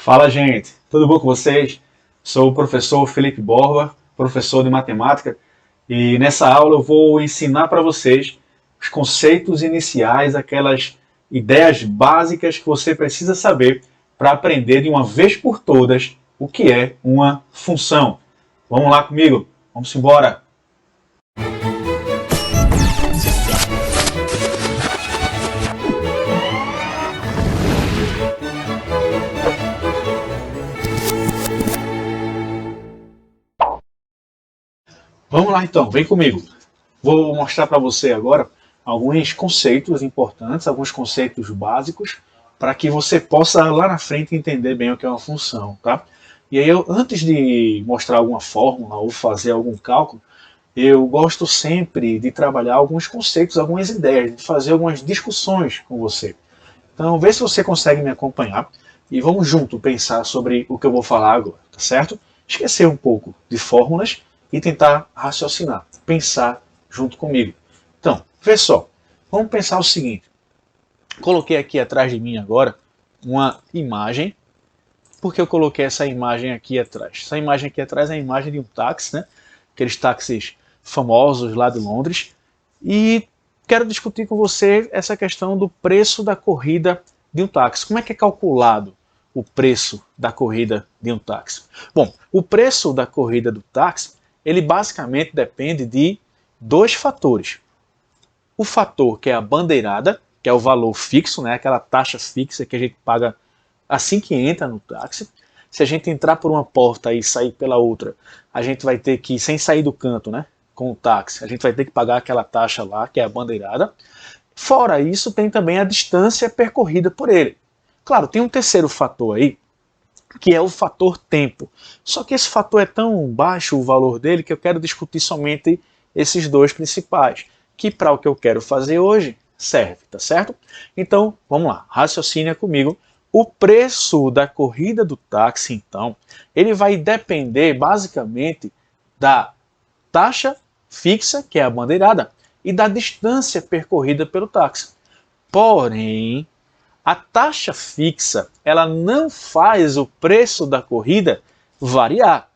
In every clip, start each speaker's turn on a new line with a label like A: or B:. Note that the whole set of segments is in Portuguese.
A: Fala, gente, tudo bom com vocês? Sou o professor Felipe Borba, professor de matemática, e nessa aula eu vou ensinar para vocês os conceitos iniciais, aquelas ideias básicas que você precisa saber para aprender de uma vez por todas o que é uma função. Vamos lá comigo? Vamos embora! Vamos lá então, vem comigo. Vou mostrar para você agora alguns conceitos importantes, alguns conceitos básicos, para que você possa lá na frente entender bem o que é uma função, tá? E aí antes de mostrar alguma fórmula ou fazer algum cálculo, eu gosto sempre de trabalhar alguns conceitos, algumas ideias, de fazer algumas discussões com você. Então vê se você consegue me acompanhar e vamos junto pensar sobre o que eu vou falar agora, tá certo? Esquecer um pouco de fórmulas e tentar raciocinar, pensar junto comigo. Então, vê só, vamos pensar o seguinte. Coloquei aqui atrás de mim agora uma imagem. Por que eu coloquei essa imagem aqui atrás? Essa imagem aqui atrás é a imagem de um táxi, né? Aqueles táxis famosos lá de Londres. E quero discutir com você essa questão do preço da corrida de um táxi. Como é que é calculado o preço da corrida de um táxi? Bom, o preço da corrida do táxi, ele basicamente depende de dois fatores. O fator que é a bandeirada, que é o valor fixo, né, aquela taxa fixa que a gente paga assim que entra no táxi. Se a gente entrar por uma porta e sair pela outra, a gente vai ter que, sem sair do canto, né, com o táxi, a gente vai ter que pagar aquela taxa lá, que é a bandeirada. Fora isso, tem também a distância percorrida por ele. Claro, tem um terceiro fator aí, que é o fator tempo. Só que esse fator é tão baixo, o valor dele, que eu quero discutir somente esses dois principais, que para o que eu quero fazer hoje serve, tá certo? Então, vamos lá, raciocina comigo. O preço da corrida do táxi, então, ele vai depender basicamente da taxa fixa, que é a bandeirada, e da distância percorrida pelo táxi. Porém, a taxa fixa, ela não faz o preço da corrida variar.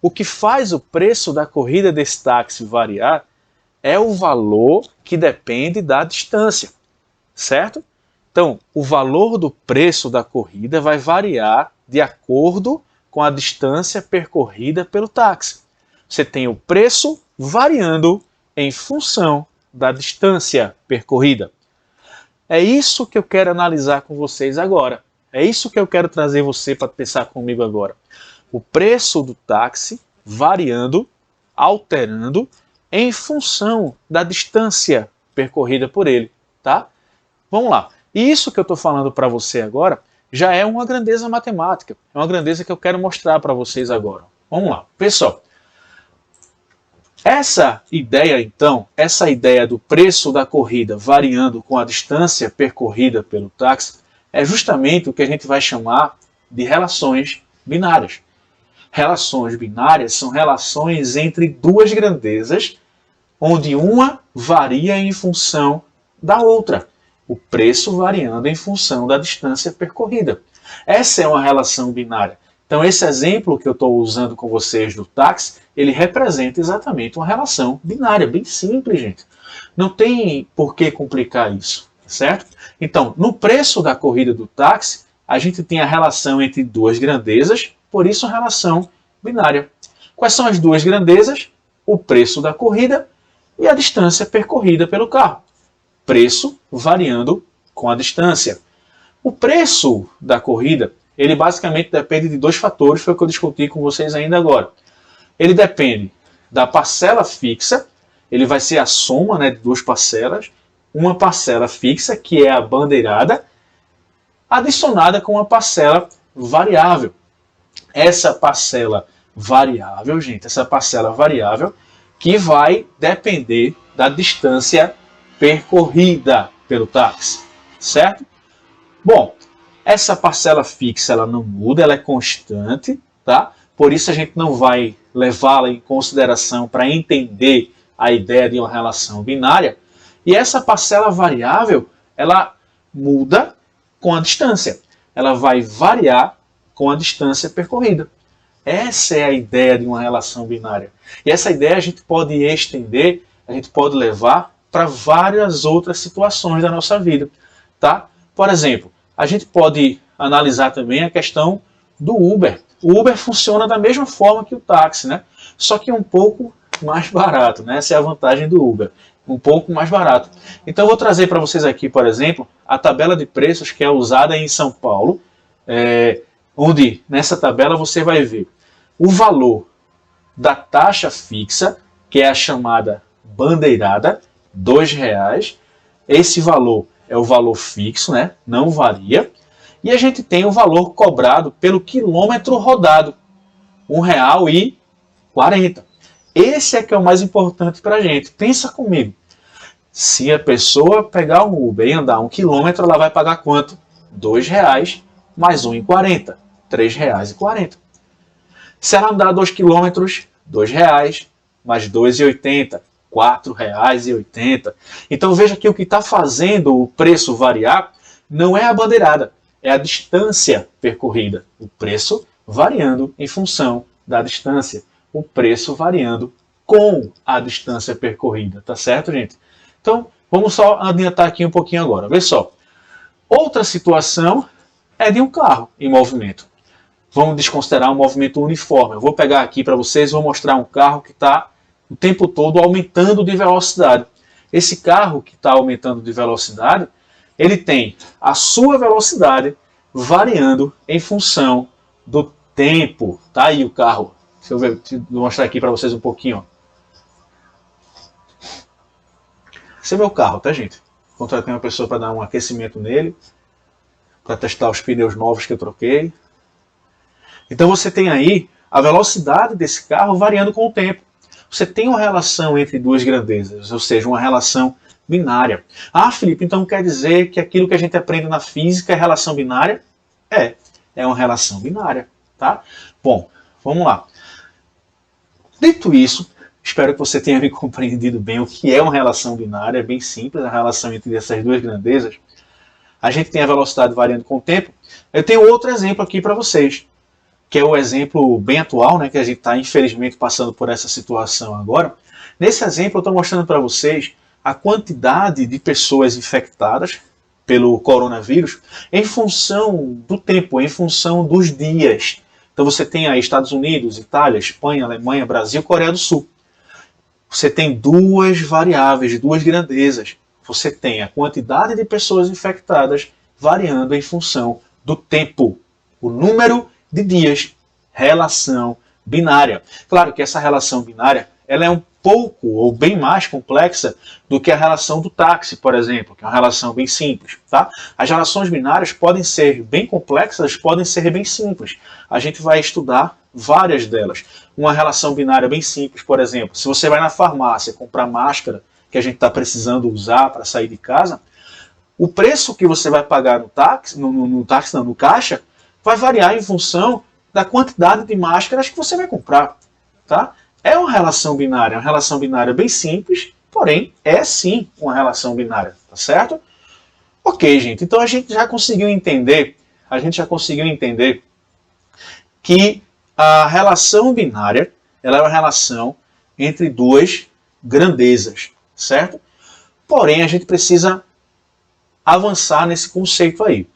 A: O que faz o preço da corrida desse táxi variar é o valor que depende da distância, certo? Então, o valor do preço da corrida vai variar de acordo com a distância percorrida pelo táxi. Você tem o preço variando em função da distância percorrida. É isso que eu quero analisar com vocês agora. É isso que eu quero trazer você para pensar comigo agora. O preço do táxi variando, alterando, em função da distância percorrida por ele, tá? Vamos lá. E isso que eu estou falando para você agora já é uma grandeza matemática. É uma grandeza que eu quero mostrar para vocês agora. Vamos lá. Pessoal, essa ideia, então, essa ideia do preço da corrida variando com a distância percorrida pelo táxi, é justamente o que a gente vai chamar de relações binárias. Relações binárias são relações entre duas grandezas, onde uma varia em função da outra. O preço variando em função da distância percorrida. Essa é uma relação binária. Então esse exemplo que eu estou usando com vocês do táxi, ele representa exatamente uma relação binária, bem simples, gente. Não tem por que complicar isso, certo? Então, no preço da corrida do táxi, a gente tem a relação entre duas grandezas, por isso a relação binária. Quais são as duas grandezas? O preço da corrida e a distância percorrida pelo carro. Preço variando com a distância. O preço da corrida, ele basicamente depende de dois fatores, foi o que eu discuti com vocês ainda agora. Ele depende da parcela fixa, ele vai ser a soma, né, de duas parcelas, uma parcela fixa, que é a bandeirada, adicionada com uma parcela variável. Essa parcela variável, gente, essa parcela variável que vai depender da distância percorrida pelo táxi, certo? Bom, essa parcela fixa ela não muda, ela é constante, tá? Por isso a gente não vai levá-la em consideração para entender a ideia de uma relação binária. E essa parcela variável, ela muda com a distância. Ela vai variar com a distância percorrida. Essa é a ideia de uma relação binária. E essa ideia a gente pode estender, a gente pode levar para várias outras situações da nossa vida. Tá? Por exemplo, a gente pode analisar também a questão do Uber. O Uber funciona da mesma forma que o táxi, né? Só que um pouco mais barato, né? Essa é a vantagem do Uber, um pouco mais barato. Então eu vou trazer para vocês aqui, por exemplo, a tabela de preços que é usada em São Paulo, onde nessa tabela você vai ver o valor da taxa fixa, que é a chamada bandeirada, R$2. Esse valor é o valor fixo, né? Não varia. E a gente tem o valor cobrado pelo quilômetro rodado, R$1,40. Esse é que é o mais importante para a gente. Pensa comigo. Se a pessoa pegar um Uber e andar 1 quilômetro, ela vai pagar quanto? R$2 mais R$1,40. R$3,40. Se ela andar 2 quilômetros, R$2 mais R$2,80. R$4,80. Então veja que o que está fazendo o preço variar não é a bandeirada, é a distância percorrida. O preço variando em função da distância. O preço variando com a distância percorrida. Tá certo, gente? Então, vamos só adiantar aqui um pouquinho agora. Vê só. Outra situação é de um carro em movimento. Vamos desconsiderar um movimento uniforme. Eu vou pegar aqui para vocês e vou mostrar um carro que está o tempo todo aumentando de velocidade. Esse carro que está aumentando de velocidade, ele tem a sua velocidade variando em função do tempo. Tá aí o carro. Deixa eu mostrar aqui para vocês um pouquinho. Ó. Esse é meu carro, tá, gente? Contratei uma pessoa para dar um aquecimento nele, para testar os pneus novos que eu troquei. Então você tem aí a velocidade desse carro variando com o tempo. Você tem uma relação entre duas grandezas, ou seja, uma relação binária. Ah, Felipe, então quer dizer que aquilo que a gente aprende na física é relação binária? É uma relação binária, tá? Bom, vamos lá. Dito isso, espero que você tenha me compreendido bem o que é uma relação binária, é bem simples, a relação entre essas duas grandezas. A gente tem a velocidade variando com o tempo. Eu tenho outro exemplo aqui para vocês, que é o exemplo bem atual, né, que a gente está infelizmente passando por essa situação agora. Nesse exemplo eu estou mostrando para vocês a quantidade de pessoas infectadas pelo coronavírus em função do tempo, em função dos dias. Então você tem aí Estados Unidos, Itália, Espanha, Alemanha, Brasil, Coreia do Sul. Você tem duas variáveis, duas grandezas. Você tem a quantidade de pessoas infectadas variando em função do tempo, o número de dias, relação binária. Claro que essa relação binária ela é um pouco ou bem mais complexa do que a relação do táxi, por exemplo, que é uma relação bem simples. Tá? As relações binárias podem ser bem complexas, podem ser bem simples. A gente vai estudar várias delas. Uma relação binária bem simples, por exemplo, se você vai na farmácia comprar máscara que a gente está precisando usar para sair de casa, o preço que você vai pagar no táxi, no caixa, vai variar em função da quantidade de máscaras que você vai comprar. Tá? É uma relação binária bem simples, porém é sim uma relação binária, tá certo? Ok, gente, então a gente já conseguiu entender que a relação binária ela é uma relação entre duas grandezas, certo? Porém, a gente precisa avançar nesse conceito aí.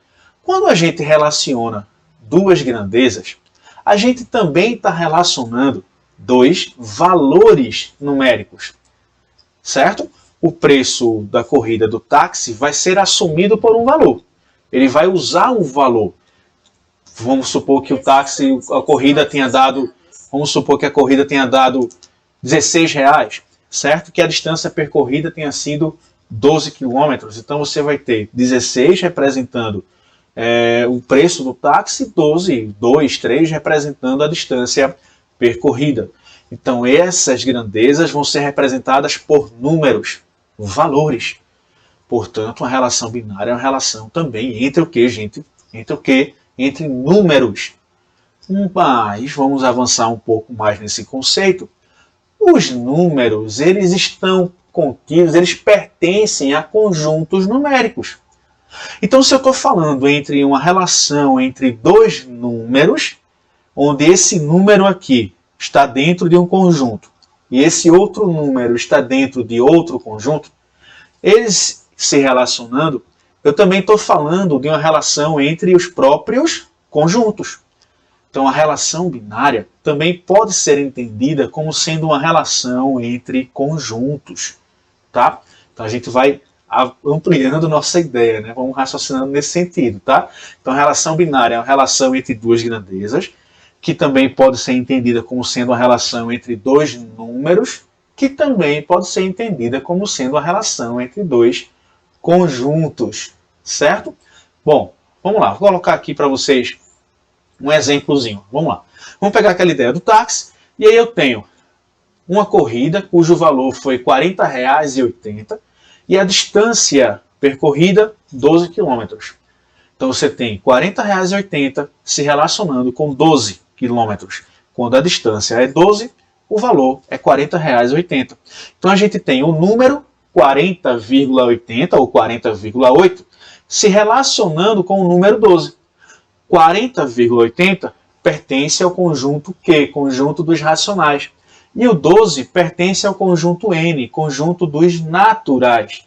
A: Quando a gente relaciona duas grandezas, a gente também está relacionando dois valores numéricos, certo? O preço da corrida do táxi vai ser assumido por um valor. Ele vai usar um valor. Vamos supor que a corrida tenha dado R$16, certo? Que a distância percorrida tenha sido 12 quilômetros. Então você vai ter 16 representando o preço do táxi, 12, 2, 3 representando a distância percorrida. Então essas grandezas vão ser representadas por números, valores. Portanto, uma relação binária é uma relação também entre o que, gente? Entre números. Mas vamos avançar um pouco mais nesse conceito. Os números, eles estão contidos, eles pertencem a conjuntos numéricos. Então, se eu estou falando entre uma relação entre dois números, onde esse número aqui está dentro de um conjunto e esse outro número está dentro de outro conjunto, eles se relacionando, eu também estou falando de uma relação entre os próprios conjuntos. Então, a relação binária também pode ser entendida como sendo uma relação entre conjuntos, tá? Então, a gente vai ampliando nossa ideia, né? Vamos raciocinando nesse sentido, tá? Então, a relação binária é uma relação entre duas grandezas, que também pode ser entendida como sendo uma relação entre dois números, que também pode ser entendida como sendo uma relação entre dois conjuntos, certo? Bom, vamos lá, vou colocar aqui para vocês um exemplozinho. Vamos lá. Vamos pegar aquela ideia do táxi, e aí eu tenho uma corrida cujo valor foi R$ 40,80 e a distância percorrida 12 km. Então você tem R$ 40,80 se relacionando com 12 km. Quando a distância é 12, o valor é R$ 40,80. Então a gente tem o número 40,80 ou 40,8 se relacionando com o número 12. 40,80 pertence ao conjunto Q, conjunto dos racionais. E o 12 pertence ao conjunto N, conjunto dos naturais.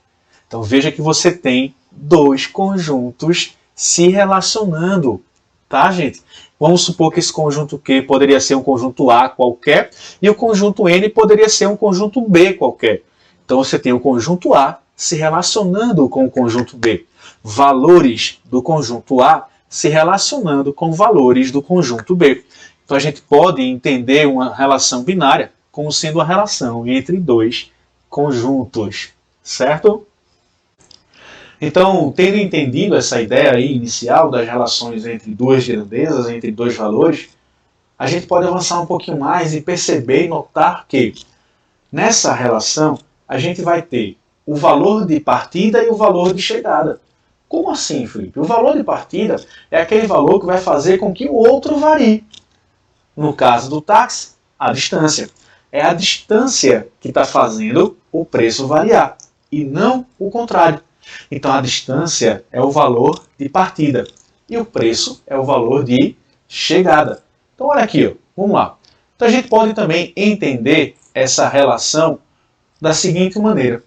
A: Então veja que você tem dois conjuntos se relacionando, tá, gente? Vamos supor que esse conjunto Q poderia ser um conjunto A qualquer e o conjunto N poderia ser um conjunto B qualquer. Então você tem o conjunto A se relacionando com o conjunto B. Valores do conjunto A se relacionando com valores do conjunto B. Então a gente pode entender uma relação binária como sendo uma relação entre dois conjuntos, certo? Então, tendo entendido essa ideia aí inicial das relações entre duas grandezas, entre dois valores, a gente pode avançar um pouquinho mais e perceber e notar que nessa relação a gente vai ter o valor de partida e o valor de chegada. Como assim, Felipe? O valor de partida é aquele valor que vai fazer com que o outro varie. No caso do táxi, a distância. É a distância que está fazendo o preço variar, e não o contrário. Então a distância é o valor de partida, e o preço é o valor de chegada. Então olha aqui, ó, vamos lá. Então a gente pode também entender essa relação da seguinte maneira.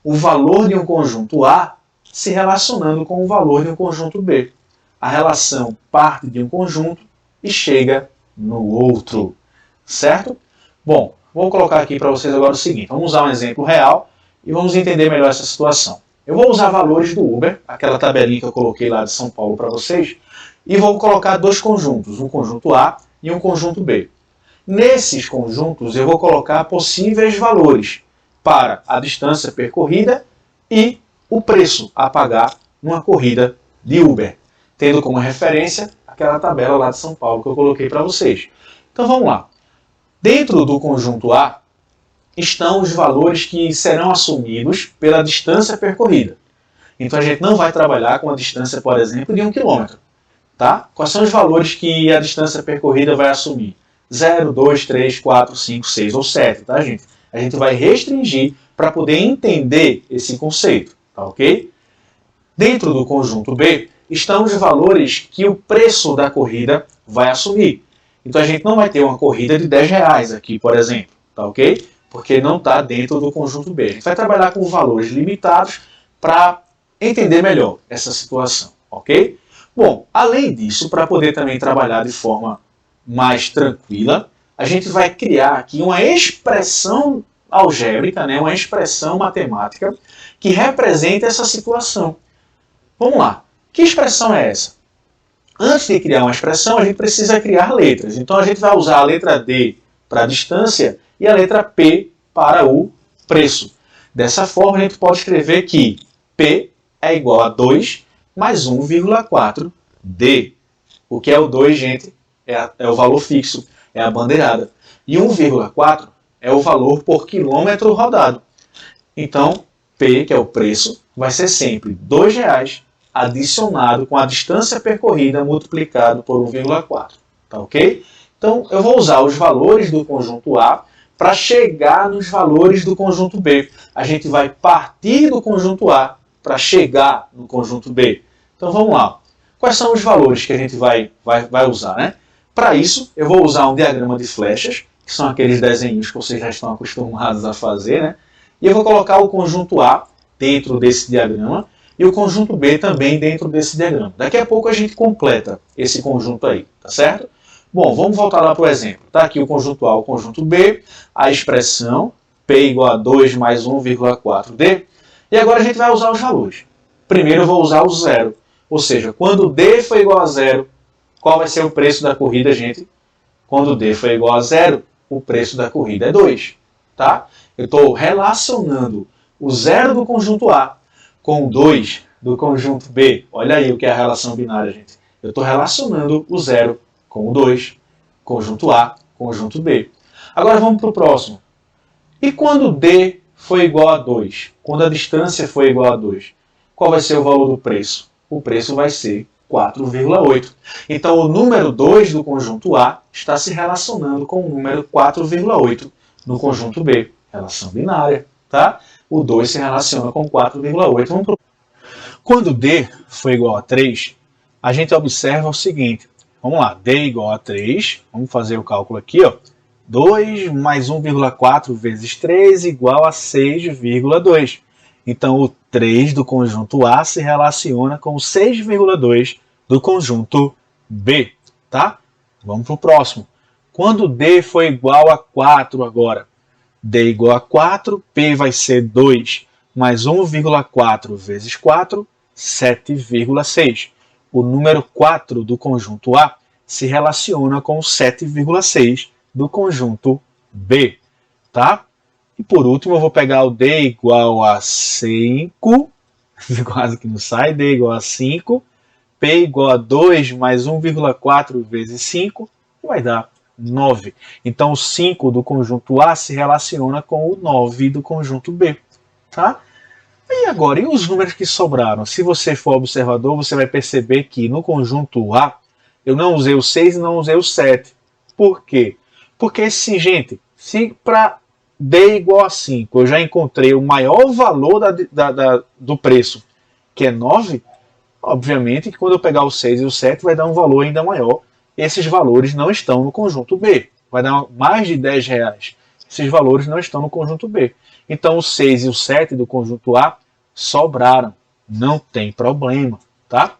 A: O valor de um conjunto A se relacionando com o valor de um conjunto B. A relação parte de um conjunto e chega no outro, certo? Bom, vou colocar aqui para vocês agora o seguinte, vamos usar um exemplo real e vamos entender melhor essa situação. Eu vou usar valores do Uber, aquela tabelinha que eu coloquei lá de São Paulo para vocês, e vou colocar dois conjuntos, um conjunto A e um conjunto B. Nesses conjuntos eu vou colocar possíveis valores para a distância percorrida e o preço a pagar numa corrida de Uber, tendo como referência aquela tabela lá de São Paulo que eu coloquei para vocês. Então vamos lá. Dentro do conjunto A estão os valores que serão assumidos pela distância percorrida. Então a gente não vai trabalhar com a distância, por exemplo, de 1 km. Tá? Quais são os valores que a distância percorrida vai assumir? 0, 2, 3, 4, 5, 6 ou 7, tá, gente? A gente vai restringir para poder entender esse conceito. Tá, ok? Dentro do conjunto B estão os valores que o preço da corrida vai assumir. Então a gente não vai ter uma corrida de R$10 aqui, por exemplo, tá, ok? Porque não está dentro do conjunto B. A gente vai trabalhar com valores limitados para entender melhor essa situação, ok? Bom, além disso, para poder também trabalhar de forma mais tranquila, a gente vai criar aqui uma expressão algébrica, né, uma expressão matemática que representa essa situação. Vamos lá. Que expressão é essa? Antes de criar uma expressão, a gente precisa criar letras. Então a gente vai usar a letra D para a distância e a letra P para o preço. Dessa forma, a gente pode escrever que P é igual a 2 mais 1,4D. O que é o 2, gente? É o valor fixo, é a bandeirada. E 1,4 é o valor por quilômetro rodado. Então, P, que é o preço, vai ser sempre R$2 adicionado com a distância percorrida multiplicado por 1,4. Tá ok? Então, eu vou usar os valores do conjunto A para chegar nos valores do conjunto B. A gente vai partir do conjunto A para chegar no conjunto B? Então vamos lá. Quais são os valores que a gente vai usar, né? Para isso, eu vou usar um diagrama de flechas, que são aqueles desenhos que vocês já estão acostumados a fazer, né? E eu vou colocar o conjunto A dentro desse diagrama e o conjunto B também dentro desse diagrama. Daqui a pouco a gente completa esse conjunto aí, tá certo? Bom, vamos voltar lá para o exemplo. Tá aqui o conjunto A, o conjunto B, a expressão P igual a 2 mais 1,4D. E agora a gente vai usar os valores. Primeiro eu vou usar o zero. Ou seja, quando D for igual a zero, qual vai ser o preço da corrida, gente? Quando D for igual a zero, o preço da corrida é 2. Tá? Eu estou relacionando o zero do conjunto A com o 2 do conjunto B. Olha aí o que é a relação binária, gente. Eu estou relacionando o 0 com o 2, conjunto A, conjunto B. Agora vamos para o próximo. E quando D for igual a 2? Quando a distância for igual a 2? Qual vai ser o valor do preço? O preço vai ser 4,8. Então o número 2 do conjunto A está se relacionando com o número 4,8 no conjunto B. Relação binária, tá? O 2 se relaciona com 4,8. Quando D for igual a 3, a gente observa o seguinte. Vamos lá, D igual a 3. Vamos fazer o cálculo aqui, ó. 2 mais 1,4 vezes 3 igual a 6,2. Então, o 3 do conjunto A se relaciona com o 6,2 do conjunto B, tá? Vamos para o próximo. Quando D for igual a 4 agora, D igual a 4, P vai ser 2 mais 1,4 vezes 4, 7,6. O número 4 do conjunto A se relaciona com o 7,6 do conjunto B, tá? E por último eu vou pegar o D igual a 5, quase que não sai, D igual a 5, P igual a 2 mais 1,4 vezes 5, que vai dar 9. Então o 5 do conjunto A se relaciona com o 9 do conjunto B, tá? E agora, e os números que sobraram? Se você for observador, você vai perceber que no conjunto A, eu não usei o 6 e não usei o 7. Por quê? Porque, sim, gente, se para D igual a 5 eu já encontrei o maior valor do preço, que é 9, obviamente que quando eu pegar o 6 e o 7 vai dar um valor ainda maior. Esses valores não estão no conjunto B. Vai dar mais de R$10. Esses valores não estão no conjunto B. Então, o 6 e o 7 do conjunto A sobraram. Não tem problema, tá?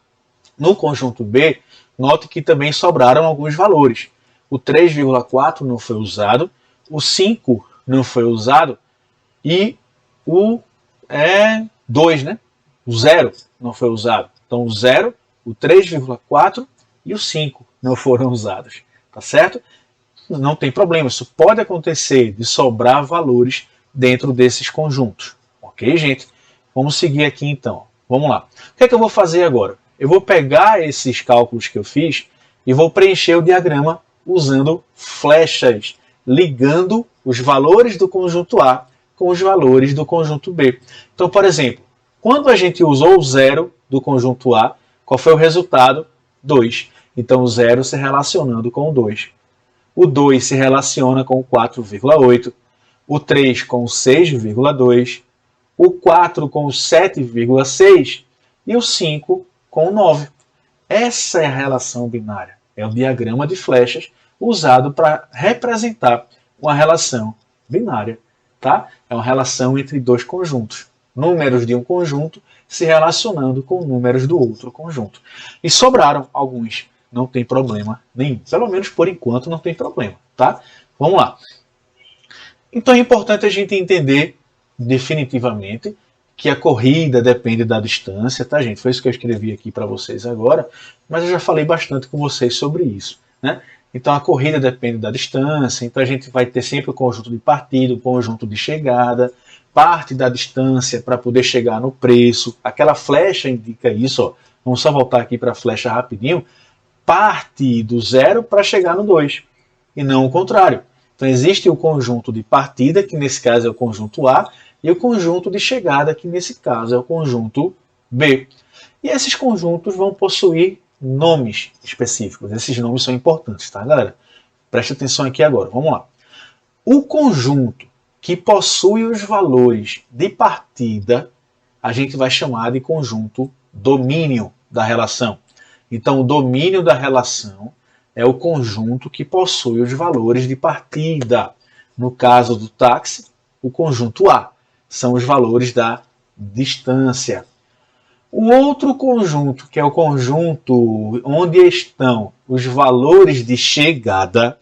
A: No conjunto B, note que também sobraram alguns valores. O 3,4 não foi usado, o 5 não foi usado e o 2, né? O 0 não foi usado. Então, o 0, o 3,4 e o 5 não foram usados, tá certo? Não tem problema, isso pode acontecer de sobrar valores dentro desses conjuntos. Ok, gente? Vamos seguir aqui então. Vamos lá. O que é que eu vou fazer agora? Eu vou pegar esses cálculos que eu fiz e vou preencher o diagrama usando flechas, ligando os valores do conjunto A com os valores do conjunto B. Então, por exemplo, quando a gente usou o 0 do conjunto A, qual foi o resultado? 2. Então, o 0 se relacionando com o 2. O 2 se relaciona com o 4,8. O 3 com o 6,2. O 4 com o 7,6. E o 5 com o 9. Essa é a relação binária. É o diagrama de flechas usado para representar uma relação binária. Tá? É uma relação entre dois conjuntos. Números de um conjunto se relacionando com números do outro conjunto. E sobraram alguns. Não tem problema nenhum. Pelo menos por enquanto não tem problema. Tá? Vamos lá. Então é importante a gente entender definitivamente que a corrida depende da distância, tá, gente? Foi isso que eu escrevi aqui para vocês agora, mas eu já falei bastante com vocês sobre isso, né? Então a corrida depende da distância, então a gente vai ter sempre o conjunto de partida, o conjunto de chegada, parte da distância para poder chegar no preço. Aquela flecha indica isso, ó. Vamos só voltar aqui para a flecha rapidinho. Parte do 0 para chegar no 2, e não o contrário. Então existe o conjunto de partida, que nesse caso é o conjunto A, e o conjunto de chegada, que nesse caso é o conjunto B. E esses conjuntos vão possuir nomes específicos. Esses nomes são importantes, tá, galera? Preste atenção aqui agora, vamos lá. O conjunto que possui os valores de partida, a gente vai chamar de conjunto domínio da relação. Então, o domínio da relação é o conjunto que possui os valores de partida. No caso do táxi, o conjunto A são os valores da distância. O outro conjunto, que é o conjunto onde estão os valores de chegada,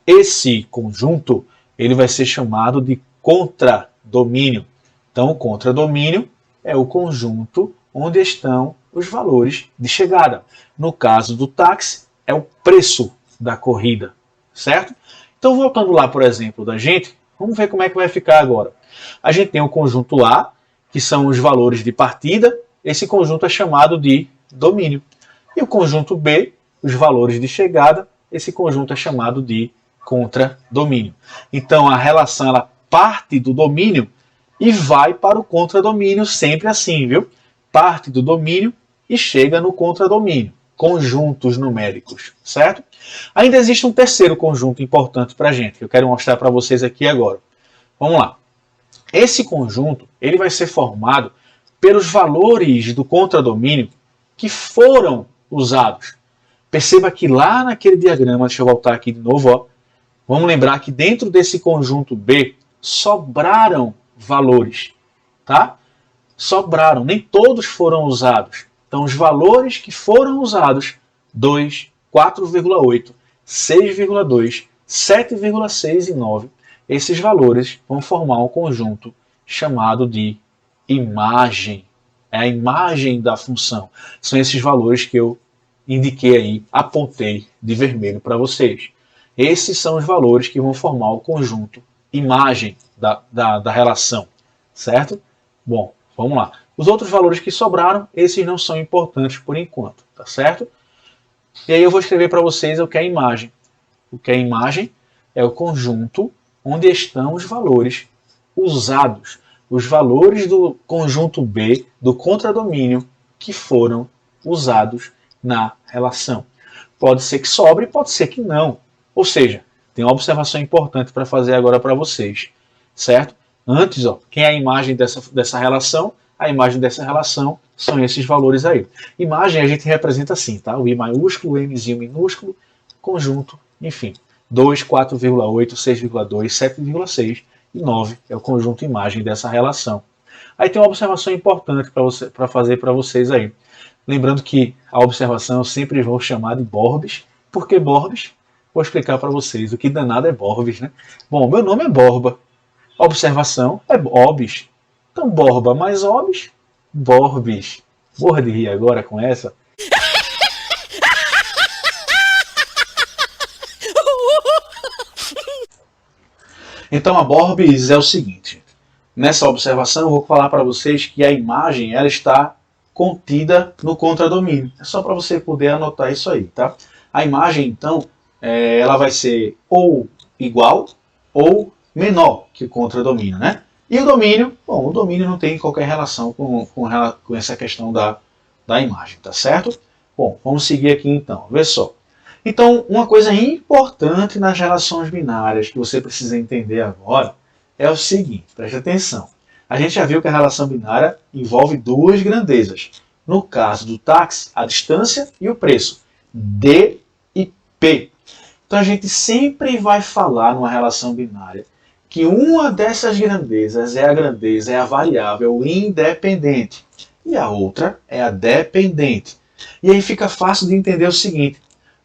A: esse conjunto ele vai ser chamado de contradomínio. Então, o contradomínio é o conjunto onde estão os valores de chegada. No caso do táxi, é o preço da corrida, certo? Então, voltando lá, por exemplo, da gente, vamos ver como é que vai ficar agora. A gente tem o conjunto A, que são os valores de partida. Esse conjunto é chamado de domínio. E o conjunto B, os valores de chegada, esse conjunto é chamado de contradomínio. Então, a relação ela parte do domínio e vai para o contradomínio, sempre assim, viu? Parte do domínio e chega no contradomínio. Conjuntos numéricos, certo? Ainda existe um terceiro conjunto importante para a gente, que eu quero mostrar para vocês aqui agora. Vamos lá. Esse conjunto ele vai ser formado pelos valores do contradomínio que foram usados. Perceba que lá naquele diagrama, deixa eu voltar aqui de novo, ó, vamos lembrar que dentro desse conjunto B sobraram valores, tá? Sobraram, nem todos foram usados. Então, os valores que foram usados, 2, 4,8, 6,2, 7,6 e 9, esses valores vão formar um conjunto chamado de imagem. É a imagem da função. São esses valores que eu indiquei aí, apontei de vermelho para vocês. Esses são os valores que vão formar o conjunto imagem da relação, certo? Bom, vamos lá. Os outros valores que sobraram, esses não são importantes por enquanto, tá certo? E aí eu vou escrever para vocês o que é imagem. O que é imagem é o conjunto onde estão os valores usados, os valores do conjunto B, do contradomínio, que foram usados na relação. Pode ser que sobre, pode ser que não. Ou seja, tem uma observação importante para fazer agora para vocês, certo? Antes, ó, quem é a imagem dessa relação? A imagem dessa relação são esses valores aí. Imagem a gente representa assim, tá? O I maiúsculo, o Mzinho minúsculo, conjunto, enfim. 2, 4,8, 6,2, 7,6 e 9 é o conjunto imagem dessa relação. Aí tem uma observação importante para fazer para vocês aí. Lembrando que a observação eu sempre vou chamar de Borbs. Por que Borbs? Vou explicar para vocês o que danado é Borbs, né? Bom, meu nome é Borba. Observação é Obs. Então, Borba mais Obs, Borbs. Morra de rir agora com essa. Então, a Borbs é o seguinte. Nessa observação, eu vou falar para vocês que a imagem ela está contida no contradomínio. É só para você poder anotar isso aí, tá? A imagem, então, ela vai ser ou igual ou menor que o contradomínio, né? E o domínio, bom, o domínio não tem qualquer relação com essa questão da imagem, tá certo? Bom, vamos seguir aqui então, vê só. Então, uma coisa importante nas relações binárias que você precisa entender agora é o seguinte, preste atenção. A gente já viu que a relação binária envolve duas grandezas. No caso do táxi, a distância e o preço, D e P. Então, a gente sempre vai falar numa relação binária que uma dessas grandezas é a variável independente e a outra é a dependente. E aí fica fácil de entender o seguinte,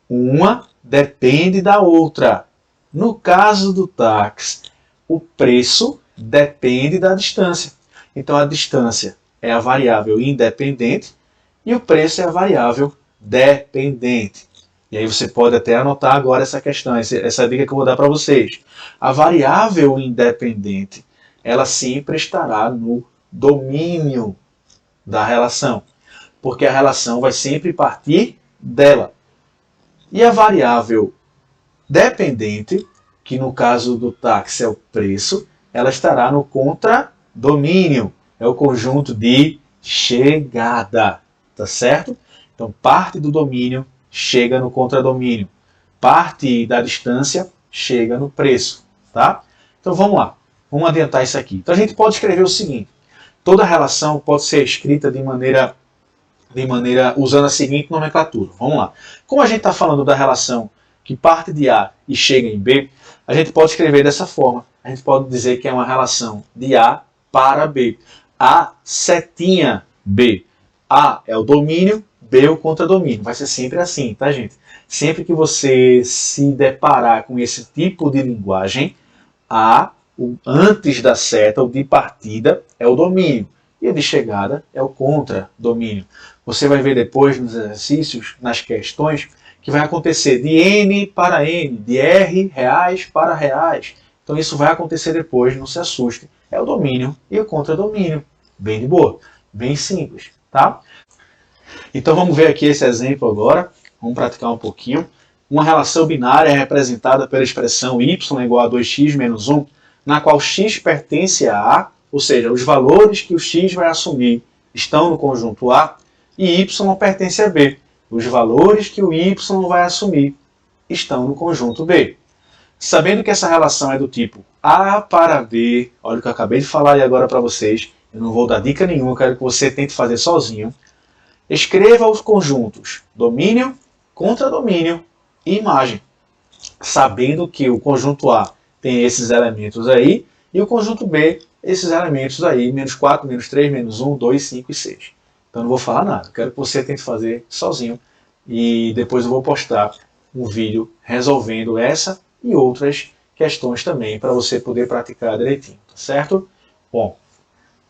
A: uma depende da outra. No caso do táxi, o preço depende da distância. Então a distância é a variável independente e o preço é a variável dependente. E aí você pode até anotar agora essa questão, essa dica que eu vou dar para vocês. A variável independente, ela sempre estará no domínio da relação, porque a relação vai sempre partir dela. E a variável dependente, que no caso do táxi é o preço, ela estará no contradomínio, é o conjunto de chegada, tá certo? Então parte do domínio chega no contradomínio. Parte da distância chega no preço, tá? Então vamos lá, vamos adiantar isso aqui. Então a gente pode escrever o seguinte, Toda relação pode ser escrita de maneira usando a seguinte nomenclatura. Vamos lá. Como a gente está falando da relação que parte de A e chega em B, a gente pode escrever dessa forma. A gente pode dizer que é uma relação de A para B. A setinha B. A é o domínio, B é o contradomínio. Vai ser sempre assim, tá, gente? Sempre que você se deparar com esse tipo de linguagem, A, o antes da seta, o de partida, é o domínio. E o de chegada é o contradomínio. Você vai ver depois nos exercícios, nas questões, que vai acontecer de N para N, de R reais para reais. Então isso vai acontecer depois, não se assuste. É o domínio e o contradomínio. Bem de boa, bem simples, tá? Então vamos ver aqui esse exemplo agora. Vamos praticar um pouquinho. Uma relação binária é representada pela expressão y igual a 2x menos 1, na qual x pertence a A, ou seja, os valores que o x vai assumir estão no conjunto A, e y pertence a B. Os valores que o y vai assumir estão no conjunto B. Sabendo que essa relação é do tipo A para B, olha o que eu acabei de falar aí agora para vocês, eu não vou dar dica nenhuma, eu quero que você tente fazer sozinho. Escreva os conjuntos domínio, contradomínio e imagem. Sabendo que o conjunto A tem esses elementos aí, e o conjunto B, esses elementos aí, menos 4, menos 3, menos 1, 2, 5 e 6. Então não vou falar nada, quero que você tente fazer sozinho, e depois eu vou postar um vídeo resolvendo essa e outras questões também, para você poder praticar direitinho, tá certo? Bom,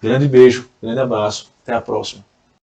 A: grande beijo, grande abraço, até a próxima.